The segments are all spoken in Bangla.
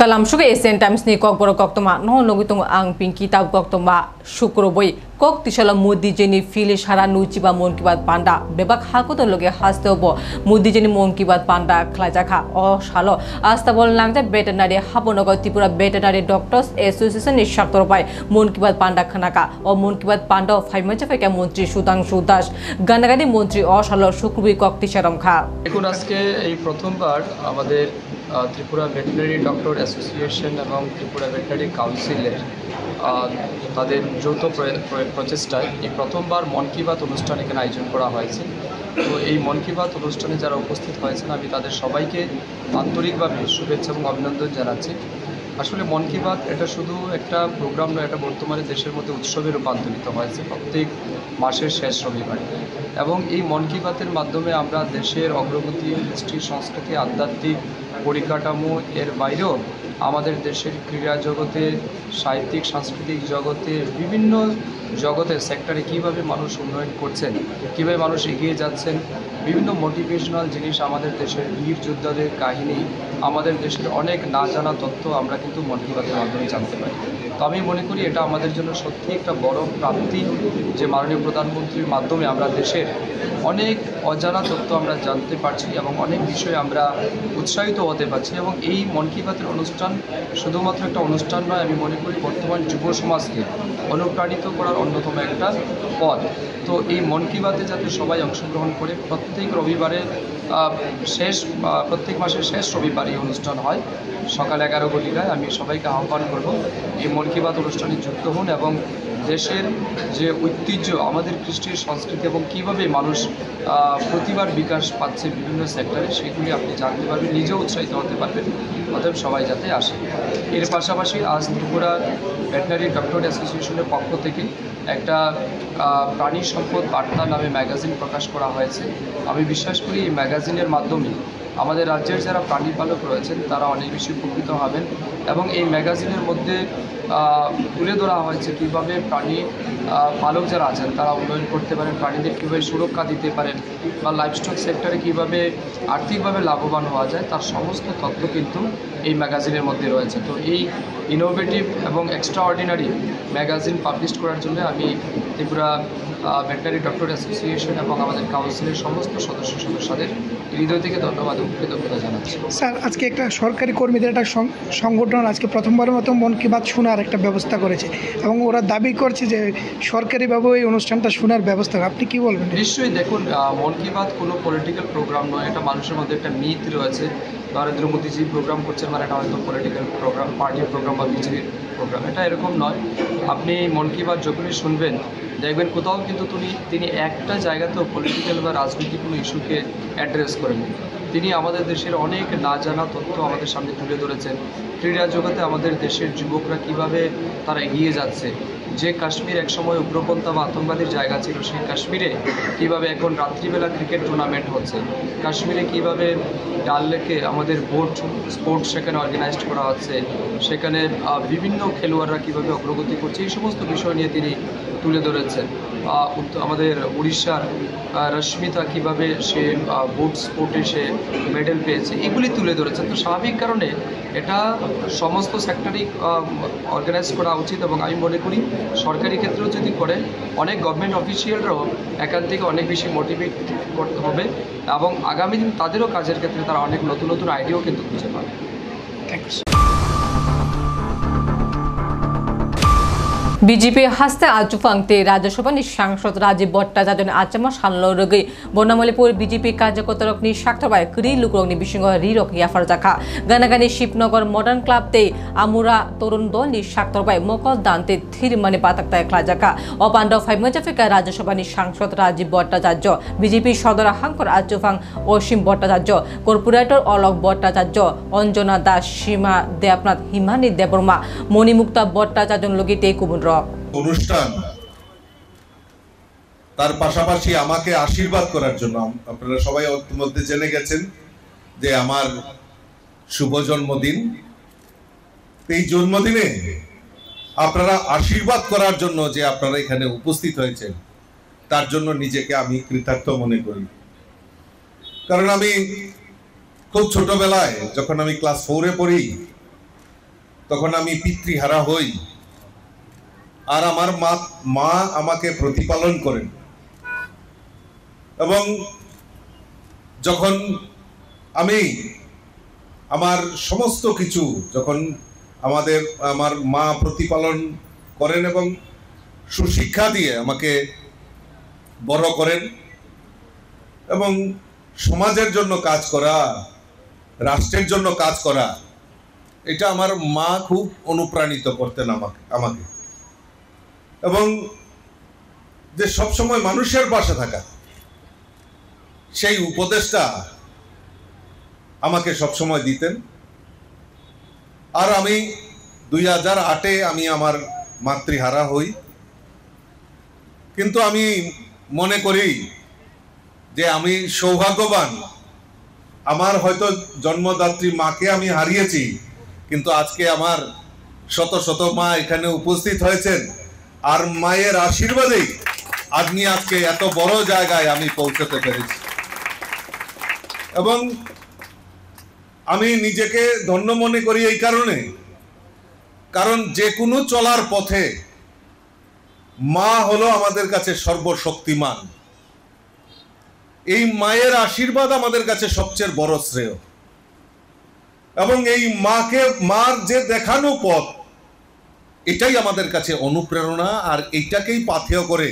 kalam suga Asian Times ni kok boro kok toma no logitung ang pinki tab kok toma শুক্রবই কক তিশালা মোদি জেনি ফিলে সারা নুচিবা মন কি বাত পান্ডা বেবাক হাকুতো লগে হাসতে হবো মোদি জেনি মন কি বাত পান্ডা খালাজাখা ও শালো আস্তা বল লাংজা ভেটেরিনারি হাবনগর ত্রিপুরা ভেটেরিনারি ডক্টরস অ্যাসোসিয়েশন নি স্বাক্ষরপাই মন কি বাত পান্ডা খানাকা ও মন কি বাত পান্ডা ফাইমাজা ফেকা মন্ত্রী সুধাংশু দাস গানাগানি মন্ত্রী ও শালো শুক্রবই কক তিশারম খা দেখুন আজকে এই প্রথমবার আমাদের ত্রিপুরা ভেটেরিনারি ডক্টর অ্যাসোসিয়েশন এবং ত্রিপুরা ভেটেরিনারি কাউন্সিলের তাদের যৌথ প্রচেষ্টায় এই প্রথমবার মন কি বাত অনুষ্ঠান এখানে আয়োজন করা হয়েছে। তো এই মন কি বাত অনুষ্ঠানে যারা উপস্থিত হয়েছেন আমি তাদের সবাইকে আন্তরিকভাবে শুভেচ্ছা এবং অভিনন্দন জানাচ্ছি। আসলে মন কি বাত এটা শুধু একটা প্রোগ্রাম নয়, এটা বর্তমানে দেশের মধ্যে উৎসবে রূপান্তরিত হয়েছে প্রত্যেক মাসের শেষ রবিবারে। এবং এই মন কি বাতের মাধ্যমে আমরা দেশের অগ্রগতি, কৃষ্টি, সংস্কৃতি, আধ্যাত্মিক পরিকাঠামো এর বাইরেও আমাদের দেশের ক্রীড়া জগতে, সাহিত্যিক সাংস্কৃতিক জগতে, বিভিন্ন জগতের সেক্টরে কীভাবে মানুষ উন্নয়ন করছেন, কীভাবে মানুষ এগিয়ে যাচ্ছেন, বিভিন্ন মোটিভেশনাল জিনিস, আমাদের দেশের বীর যোদ্ধাদের কাহিনী, আমাদের দেশের অনেক না জানা তথ্য আমরা কিন্তু মন কি বাতের মাধ্যমে জানতে পারি। তো আমি মনে করি এটা আমাদের জন্য সত্যি একটা বড় প্রাপ্তি যে মাননীয় প্রধানমন্ত্রীর মাধ্যমে আমরা দেশের অনেক অজানা তথ্য আমরা জানতে পারছি এবং অনেক বিষয়ে আমরা উৎসাহিত হতে পারছি। এবং এই মন কি বাতের অনুষ্ঠান শুধুমাত্র একটা অনুষ্ঠান নয়, আমি মনে করি বর্তমান যুব সমাজকে অনুপ্রাণিত করার অন্যতম একটা পথ। তো এই মন কি বাতে যাতে সবাই অংশগ্রহণ করে প্রত্যেক রবিবারে প্রত্যেক মাসের শেষ রবিবার এই অনুষ্ঠান হয় সকাল 11 ঘটিকায়। আমি সবাইকে আহ্বান করব এই মন কি বাত অনুষ্ঠানে যুক্ত হন এবং দেশের যে ঐতিহ্য, আমাদের কৃষ্টির সংস্কৃতি এবং কীভাবে মানুষ প্রতিবার বিকাশ পাচ্ছে বিভিন্ন সেক্টরে, সেগুলি আপনি জানতে পারবেন, নিজেও উৎসাহিত হতে পারবেন। অতএব সবাই যাতে আসে। এর পাশাপাশি আজ ত্রিপুরা ভেটেরিনারি ডক্টর অ্যাসোসিয়েশনের পক্ষ থেকে একটা প্রাণী সম্পদ বার্তা নামে ম্যাগাজিন প্রকাশ করা হয়েছে। আমি বিশ্বাস করি এই ম্যাগাজিনের মাধ্যমে আমাদের রাজ্যের যারা প্রাণী পালক রয়েছেন তারা অনেক বেশি উপকৃত হবেন। এবং এই ম্যাগাজিনের মধ্যে তুলে ধরা হয়েছে কীভাবে প্রাণী পালক যারা আছেন তারা উন্নয়ন করতে পারেন, প্রাণীদের কীভাবে সুরক্ষা দিতে পারেন বা লাইভস্টক সেক্টরে কীভাবে আর্থিকভাবে লাভবান হওয়া যায়, তার সমস্ত তথ্য কিন্তু এই ম্যাগাজিনের মধ্যে রয়েছে। তো এই ইনোভেটিভ এবং এক্সট্রা অর্ডিনারি ম্যাগাজিন পাবলিশ করার জন্য আমি ত্রিপুরা ভেটেরিনারি ডক্টর অ্যাসোসিয়েশন এবং আমাদের কাউন্সিলের সমস্ত সদস্যদের হৃদয় থেকে ধন্যবাদ ও কৃতজ্ঞতা জানাচ্ছি। স্যার, আজকে একটা সরকারি কর্মীদের একটা সংগঠন আজকে প্রথমবারের মতো মন কি বাত শোনার একটা ব্যবস্থা করেছে এবং ওরা দাবি করছে যে সরকারিভাবে এই অনুষ্ঠানটা শোনার ব্যবস্থা। আপনি কি বলবেন? নিশ্চয়ই দেখুন, মন কি বাত কোনো পলিটিক্যাল প্রোগ্রাম নয়, এটা মানুষের মধ্যে একটা মিথ রয়েছে। নরেন্দ্র মোদীজি প্রোগ্রাম করছেন মানে এটা হয়তো পলিটিক্যাল প্রোগ্রাম, পার্টির প্রোগ্রাম বা বিজেপির প্রোগ্রাম, এটা এরকম নয়। আপনি মন কি বাত যখনই শুনবেন দেখবেন কোথাও কিন্তু তিনি একটা জায়গাতেও পলিটিক্যাল বা রাজনৈতিক কোনো ইস্যুকে অ্যাড্রেস করেন। তিনি আমাদের দেশের অনেক না জানা তথ্য আমাদের সামনে তুলে ধরেছেন। ক্রীড়া জগতে আমাদের দেশের যুবকরা কিভাবে তারা এগিয়ে যাচ্ছে, যে কাশ্মীর একসময় উগ্রপন্থা বা আতঙ্কবাদীর জায়গা ছিল সেই কাশ্মীরে কীভাবে এখন রাত্রিবেলা ক্রিকেট টুর্নামেন্ট হচ্ছে, কাশ্মীরে কীভাবে ডাল লেকে আমাদের বোট স্পোর্টস সেখানে অর্গানাইজড করা হচ্ছে, সেখানে বিভিন্ন খেলোয়াড়রা কীভাবে অগ্রগতি করছে, এই সমস্ত বিষয় নিয়ে তিনি তুলে ধরেছেন। আমাদের উড়িষ্যার রশ্মিতা কীভাবে সে বোট স্পোর্টে সে মেডেল পেয়েছে, এগুলি তুলে ধরেছেন। তো স্বাভাবিক কারণে এটা সমস্ত সেক্টরেই অর্গানাইজ করা উচিত এবং আমি মনে করি সরকারি ক্ষেত্রেও যদি করে অনেক গভর্নমেন্ট অফিসিয়ালরাও এখান থেকে অনেক বেশি মোটিভেট করতে হবে এবং আগামী দিন তাদেরও কাজের ক্ষেত্রে তারা অনেক নতুন নতুন আইডিয়াও কিন্তু খুঁজে পাবে। থ্যাংকস। বিজেপি হাস্তে আজুফাংতে রাজ্যসভা সাংসদ রাজীব ভট্টাচার্য আচামা সানলরগৈ বর্ণামলিপুর বিজেপি কার্যকর্তারক স্বাক্ষরবায় ক্রি লুকরকনি বিসঙ্গ রিরক ইয়াফার জাখা গানাগানি শিবনগর মডার্ন ক্লাবতে আমুরা তরুণ দল স্বাক্ষরবায় মকল দান্তে থিরমানি পাতাক্তায় খ্লাজাকা অপান্ড ফাইমজাফিকা রাজ্যসভা সাংসদ রাজীব ভট্টাচার্য বিজেপি সদর হাঙ্কর আজুফাং অসীম ভট্টাচার্য কর্পোরেটর অলক ভট্টাচার্য অঞ্জনা দাস সীমা দেবনাথ হিমানী দেববর্মা মণিমুক্তা ভট্টাচার্য লগিতে কুমুর অনুষ্ঠান তার পাশাপাশি আমাকে আশীর্বাদ করার জন্য আপনারা সবাই ইতিমধ্যে জেনে গেছেন যে আমার শুভ জন্মদিন। এই জন্মদিনে আপনারা আশীর্বাদ করার জন্য যে আপনারা এখানে উপস্থিত হয়েছেন তার জন্য নিজেকে আমি কৃতার্থ মনে করি। কারণ আমি খুব ছোটবেলায় যখন আমি ক্লাস 4-এ পড়ি তখন আমি পিতৃহারা হই, আর আমার মা আমাকে প্রতিপালন করেন। এবং যখন আমি আমার সমস্ত কিছু যখন আমার মা প্রতিপালন করেন এবং সুশিক্ষা দিয়ে আমাকে বড় করেন, এবং সমাজের জন্য কাজ করা, রাষ্ট্রের জন্য কাজ করা, এটা আমার মা খুব অনুপ্রাণিত করতেন আমাকে এবং যে সবসময় মানুষের পাশে থাকা, সেই উপদেশটা আমাকে সবসময় দিতেন। আর আমি 2008-এ আমি আমার মাতৃহারা হই, কিন্তু আমি মনে করি যে আমি সৌভাগ্যবান। আমার হয়তো জন্মদাত্রী মাকে আমি হারিয়েছি, কিন্তু আজকে আমার শত শত মা এখানে উপস্থিত হয়েছেন, আর মায়ের আশীর্বাদেই আমি আজকে এত বড় জায়গায় আমি পৌঁছতে পেরেছি। এবং আমি নিজেকে ধন্য মনে করি এই কারণ যে কোনো চলার পথে মা হলো আমাদের কাছে সর্বশক্তিমান। এই মায়ের আশীর্বাদ আমাদের কাছে সবচেয়ে বড় শ্রেয়, এবং এই মার যে দেখানো পথ, এটাই আমাদের কাছে অনুপ্রেরণা, আর এইটাকেই পাথেয় করে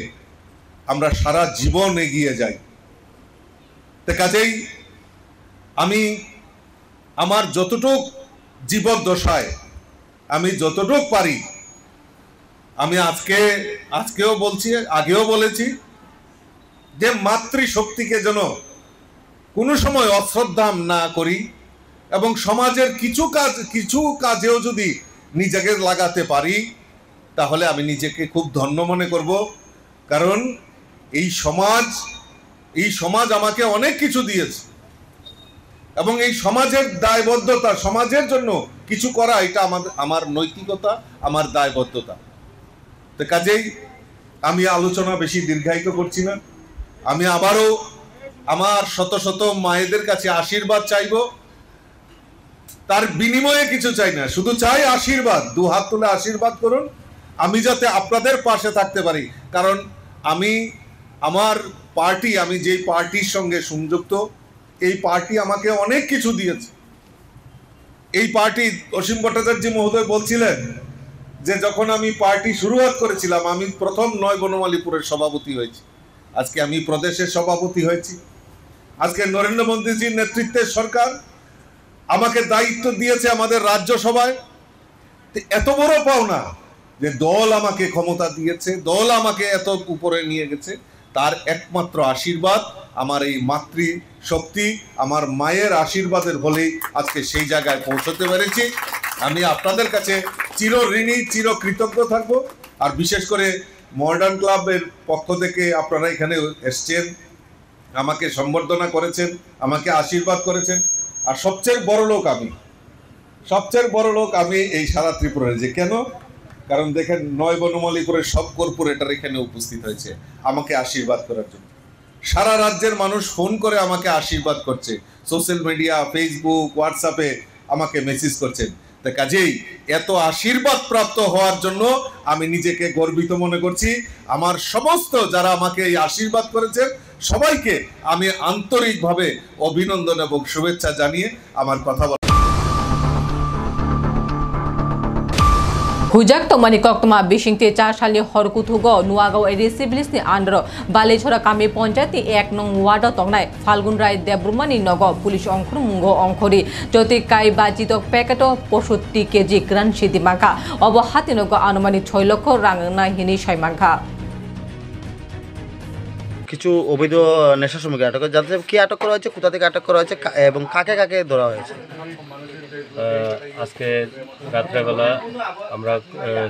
আমরা সারা জীবন এগিয়ে যাই। তো কাজেই আমি আমার যতটুক জীবদ্দশায় আমি যতটুক পারি, আমি আজকেও বলছি, আগেও বলেছি, যে মাতৃশক্তিকে যেন কোনো সময় অশ্রদ্ধা না করি, এবং সমাজের কিছু কাজেও যদি নিজেকে লাগাতে পারি, তাহলে আমি নিজেকে খুব ধন্য মনে করব। কারণ এই সমাজ আমাকে অনেক কিছু দিয়েছে, এবং এই সমাজের দায়বদ্ধতা, সমাজের জন্য কিছু করা, এটা আমার নৈতিকতা, আমার দায়বদ্ধতা। তো কাজেই আমি আলোচনা বেশি দীর্ঘায়িত করছি না। আমি আবারও আমার শত শত মায়েদের কাছে আশীর্বাদ চাইব। তার বিনিময়ে কিছু চাই না, শুধু চাই আশীর্বাদ। দু হাত তুলে আশীর্বাদ করুন, আমি যাতে আপনাদের পাশে থাকতে পারি। কারণ আমি যেই পার্টির সঙ্গে সংযুক্ত, এই পার্টি আমাকে অনেক কিছু দিয়েছে। এই পার্টি, অসীম ভট্টাচার্য মহোদয় বলছিলেন যে যখন আমি পার্টি শুরুয়াত করেছিলাম, আমি প্রথম 9 বনমালীপুরের সভাপতি হয়েছি, আজকে আমি প্রদেশের সভাপতি হয়েছি। আজকে নরেন্দ্র মোদীজির নেতৃত্বের সরকার আমাকে দায়িত্ব দিয়েছে আমাদের রাজ্যসভায়। এত বড় পাওনা যে দল আমাকে ক্ষমতা দিয়েছে, দল আমাকে এত উপরে নিয়ে গেছে, তার একমাত্র আশীর্বাদ, আমার এই মাতৃশক্তি, আমার মায়ের আশীর্বাদের ফলেই আজকে সেই জায়গায় পৌঁছতে পেরেছি। আমি আপনাদের কাছে চির ঋণী, চির কৃতজ্ঞ থাকবো। আর বিশেষ করে মডার্ন ক্লাবের পক্ষ থেকে আপনারা এখানে এসছেন, আমাকে সম্বর্ধনা করেছেন, আমাকে আশীর্বাদ করেছেন। আর সবচেয়ে বড় লোক আমি এই সারা ত্রিপুরার। যে কেন? কারণ দেখেন, 9 বনমালীপুরের সব কর্পোরেটর এখানে উপস্থিত হয়েছে আমাকে আশীর্বাদ করার জন্য। সারা রাজ্যের মানুষ ফোন করে আমাকে আশীর্বাদ করছে, সোশ্যাল মিডিয়া, ফেসবুক, হোয়াটসঅ্যাপে আমাকে মেসেজ করছেন। তা কাজেই এত আশীর্বাদ প্রাপ্ত হওয়ার জন্য আমি নিজেকে গর্বিত মনে করছি। আমার সমস্ত যারা আমাকে এই আশীর্বাদ করেছেন, সবাইকে আমি আন্তরিকভাবে অভিনন্দন এবং শুভেচ্ছা জানিয়ে আমার কথা Hujak tomani koktoma bishingte 4 sali horkuthugo nuagaw edisibilis ni andro balechora kami ponjati 1 nong ward tongnai Falgun Rai Debrumani nogo pulis ongkhru mungo ongkhori joti kai bajitok paketo 65 kg gran sidi mangkha obo hatinogo anumani 6 লক্ষ rang na hini shai mangkha কিছু অবৈধ নেশা সামগ্রী আটক, যাদের কি আটক করা হয়েছে, কোথা থেকে আটক করা হয়েছে এবং কাকে কাকে ধরা হয়েছে? আজকে রাত্রেবেলা আমরা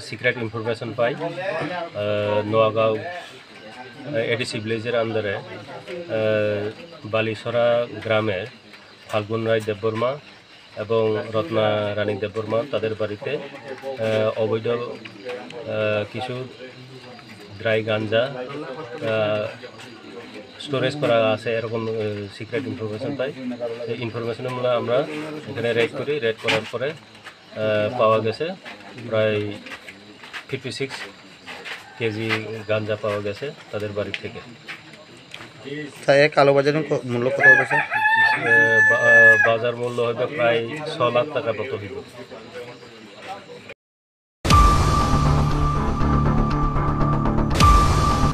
সিক্রেট ইনফরমেশন পাই নোয়াগাঁও এডিসি ভিলেজের আন্ডারে বালিসরা গ্রামের ফাল্গুন রায় দেববর্মা এবং রত্না রানী দেববর্মা তাদের বাড়িতে অবৈধ কিছু ড্রাই গাঞ্জা স্টোরেজ করা আছে, এরকম সিক্রেট ইনফরমেশন পাই। এই ইনফরমেশনের মূলে আমরা এখানে রেড করি। রেড করার পরে পাওয়া গেছে প্রায় 56 কেজি গাঞ্জা পাওয়া গেছে তাদের বাড়ি থেকে। তাই কালোবাজারের মূল্য কত হবে স্যার? বাজার মূল্য হবে প্রায় 6 লাখ টাকা মতো হইব।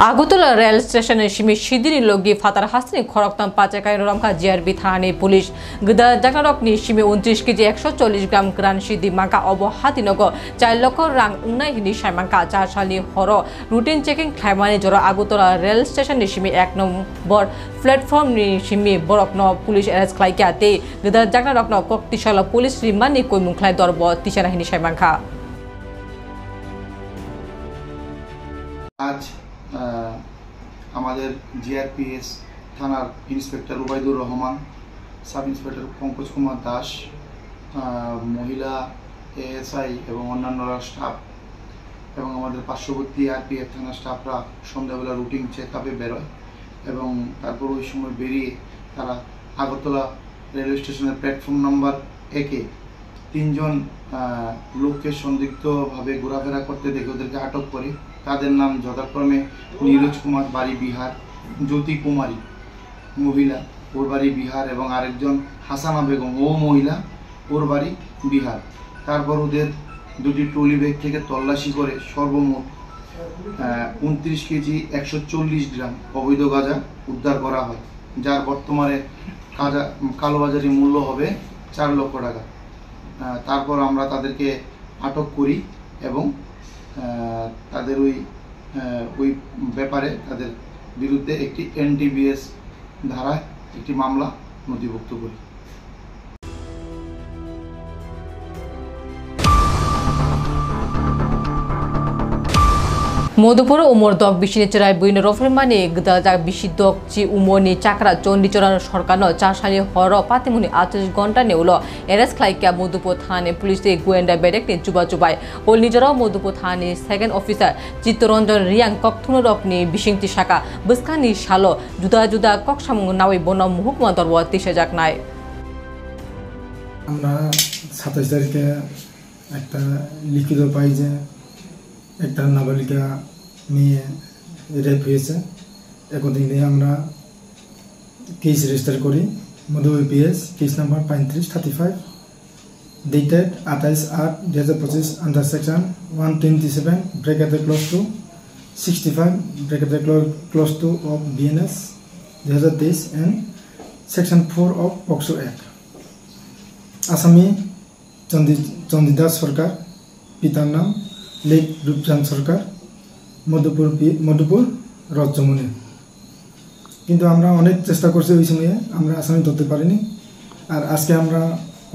আগরতলা রেল স্টেশনের সিমি সিদিনি লगी ফাতার হাসনি খরকতাম পাচাকাই রমকা জিআরবি থানানি পুলিশ গদা জাগনারকনি সিমি 29 কেজি 140 গ্রাম গ্রান সিদি মাকা অব হাতিনগ 4 লক্ষ রাং উন্নাই হিনি সাইমাঙ্কা 4 সালনি হর রুটিন চেকিং খাইমানি জর আগরতলা রেল স্টেশনের সিমি 1 নম্বর প্ল্যাটফর্ম नि सिमी बरकन पुलिस एरेस्ट खालाइकाते गदा जागनारकन कक्तिशाला पुलिस रिमानि कयमुंख्लाय दरब तिसाना हिनि साइमांखा। आज আমাদের জিআরপিএস থানার inspector Ubaidur Rahman, sub inspector Pankaj Kumar Das, মহিলা এএসআই এবং অন্যান্যরা স্টাফ এবং আমাদের পার্শ্ববর্তী আরপিএফ থানার স্টাফরা সন্ধ্যাবেলা রুটিন চেকআপে বেরোয় এবং তারপর ওই সময় বেরিয়ে তারা আগরতলা রেলওয়ে স্টেশনের প্ল্যাটফর্ম নাম্বার 1-এ 3 জন লোককে সন্দিগ্ধভাবে ঘোরাফেরা করতে দেখে ওদেরকে আটক করে। তাদের নাম যথাক্রমে নীরজ কুমার বাড়ি বিহার, জ্যোতি কুমারী মহিলা ওর বাড়ি বিহার এবং আরেকজন হাসানা বেগম ও মহিলা ওর বাড়ি বিহার। তারপর ওদের দুটি ট্রলি ব্যাগ থেকে তল্লাশি করে সর্বমোট 29 কেজি 140 গ্রাম অবৈধ গাঁজা উদ্ধার করা হয়, যার বর্তমানে কালোবাজারি মূল্য হবে 4 লক্ষ টাকা। তারপর আমরা তাদেরকে আটক করি এবং তাদের ওই ব্যাপারে তাদের বিরুদ্ধে একটি এনডিপিএস ধারায় একটি মামলা নথিভুক্ত করি। মধুপুর উমর দক বিশিনি চেরাই বইন রফের মানে গদা বিশি দক চি উমরনি চাকরা চন্ডিচরণ সরকার 4 সালে হর পাতিমুনি 38 ঘন্টা নেউল এরেস্ট খাইকা মধুপুর থানে পুলিশ গোয়েন্দা বেডেকনি চুবা চুবাই ও নিজেরাও মধুপুর থানে সেকেন্ড অফিসার চিত্তরঞ্জন রিয়াং ককথুন রকনি বিশিংতি শাখা বসখানি সালো জুদা জুদা ককসামুং নাওই বনম মহকুমা দরব 30 জাক নাই। আমরা 27 তারিখে একটা লিখিত পাই যে একটা নাবালিকা মেয়ে রেপ হয়েছে। একদিনে আমরা কেস রেজিস্টার করি Madhupur PS case number 3535 dated 28/8/2025 under section 127 bracket close to 65 bracket close to of BNS 2023 and section 4 of POCSO act. আসামি চন্দিদাস সরকার, পিতার নাম লেক রূপচাঁদ সরকার, মধুপুর রজমনি। কিন্তু আমরা অনেক চেষ্টা করছি ওই সময়ে, আমরা আসামি ধরতে পারিনি। আর আজকে আমরা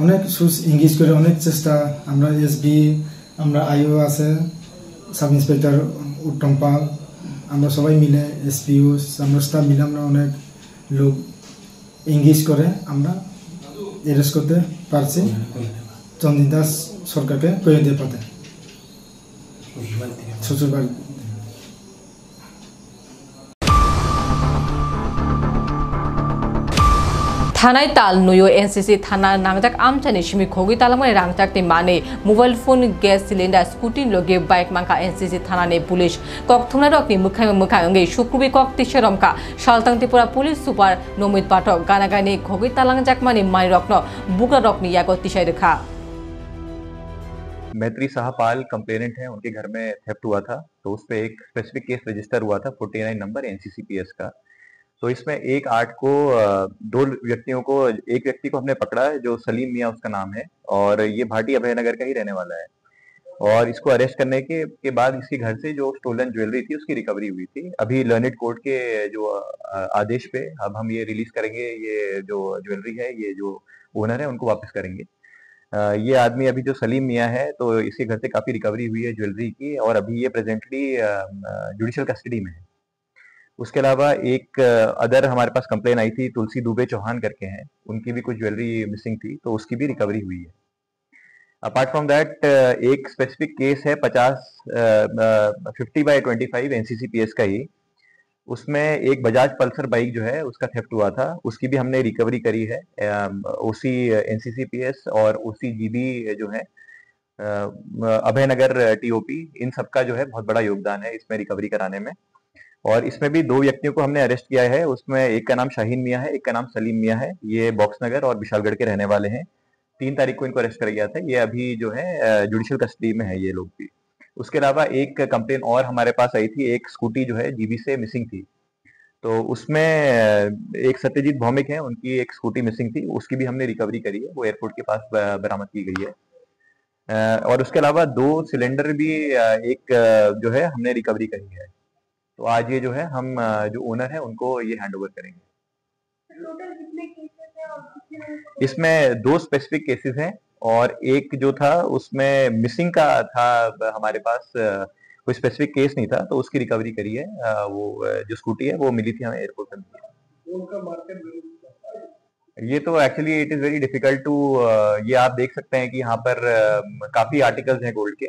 অনেক সুস এঙ্গেজ করে অনেক চেষ্টা, আমরা এসবি, আমরা আইও আছে, সাব ইন্সপেক্টর উত্তম পাল, আমরা সবাই মিলে এসপিও আমরা স্টাফ মিলে আমরা অনেক লোক এঙ্গেজ করে আমরা অ্যারেস্ট করতে পারছি চন্দিদাস সরকারকে কয়েদি পথে শ্বশুরবাড়ি। থানায় তাল নুয়ো এনসিসি থানা নাংজাক আমচানি সিমি খগি তালামাই রাংজাকনি মানে mobile phone gas cylinder scooty লগে বাইক মাংকা এনসিসি থানানে পুলিশ ককথুনা রকনি মুখাঙ্গে শুক্রবি ককতিশে রমকা সালতাং ত্রিপুরা পুলিশ সুপার নমিত পাঠক গানাগানি খগি তালাংজাক মানে মাই রকন बुगा रकनी याको तिशाई रखा। मैत्री साहपाल कंप्लेनेंट हैं, उनके घर में थेफ्ट हुआ था, तो उस पर एक स्पेसिफिक केस रजिस्टर हुआ था 49 नंबर एनसीसीपीएस का। तो इसमें 1/8 को 2 व्यक्तियों को, एक व्यक्ति को हमने पकड़ा है जो सलीम मियाँ उसका नाम है और ये भाटी अभयनगर का ही रहने वाला है। और इसको अरेस्ट करने के बाद इसके घर से जो स्टोलन ज्वेलरी थी उसकी रिकवरी हुई थी। अभी लर्नेड कोर्ट के जो आदेश पे अब हम ये रिलीज करेंगे, ये जो ज्वेलरी है, ये जो ओनर है उनको वापस करेंगे। ये आदमी अभी जो सलीम मियाँ है, तो इसके घर से काफी रिकवरी हुई है ज्वेलरी की और अभी ये प्रेजेंटली जुडिशियल कस्टडी में है। उसके अलावा एक अदर हमारे पास कंप्लेन आई थी, तुलसी दुबे चौहान करके हैं, उनकी भी कुछ ज्वेलरी मिसिंग थी, तो उसकी भी रिकवरी हुई है। अपार्ट फ्रॉम दैट एक स्पेसिफिक केस है 50/25 एनसीसीपीएस का ही, उसमें एक बजाज पल्सर बाइक जो है उसका थेफ्ट हुआ था, उसकी भी हमने रिकवरी करी है। ओसी एनसीसीपीएस और ओसी जीबी जो है अभयनगर टीओपी, इन सबका जो है बहुत बड़ा योगदान है इसमें रिकवरी कराने में। और इसमें भी 2 व्यक्तियों को हमने अरेस्ट किया है। उसमें एक का नाम शाहीन मियां है, एक का नाम सलीम मियां है। ये बॉक्सनगर और विशालगढ़ के रहने वाले हैं। 3 तारीख को इनको अरेस्ट किया गया था। ये अभी जो है जुडिशियल कस्टडी में है ये लोग भी। उसके अलावा एक कंप्लेन और हमारे पास आई थी, एक स्कूटी जो है जीबी से मिसिंग थी। तो उसमें एक सत्यजीत भौमिक है, उनकी एक स्कूटी मिसिंग थी, उसकी भी हमने रिकवरी करी है, वो एयरपोर्ट के पास बरामद की गई है। और उसके अलावा 2 सिलेंडर भी एक जो है हमने रिकवरी करी है। तो आज ये जो है हम जो ओनर है उनको ये हैंड ओवर करेंगे। इसमें 2 स्पेसिफिक केसेस हैं और एक जो था उसमें मिसिंग का था, हमारे पास कोई स्पेसिफिक केस नहीं था, तो उसकी रिकवरी करी है। वो जो स्कूटी है वो मिली थी हमें एयरपोर्ट में। ये तो actually it is very difficult to, ये आप देख सकते हैं कि यहाँ पर काफी आर्टिकल्स हैं गोल्ड के,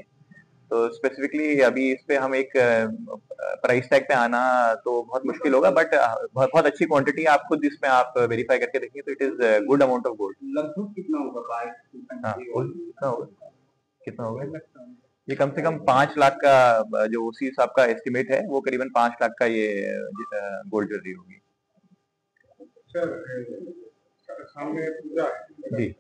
तो स्पेसिफिकली अभी इस पे हम एक प्राइस टैग पे आना तो बहुत मुश्किल होगा, बट बहुत अच्छी क्वांटिटी आप खुद इसमें आप वेरीफाई करके देखिए तो it is good amount of gold. लगभग कितना होगा? हाँ, कितना होगा? ये कम से कम 5 लाख का जो उसी साहब का एस्टिमेट है, वो करीबन 5 लाख का ये गोल्ड ज्वेलरी होगी। सामने पूजा है जी।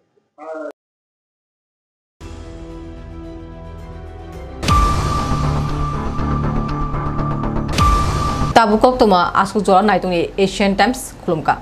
Tabukok tuma asuk joran nai tuni Asian Times khulumka.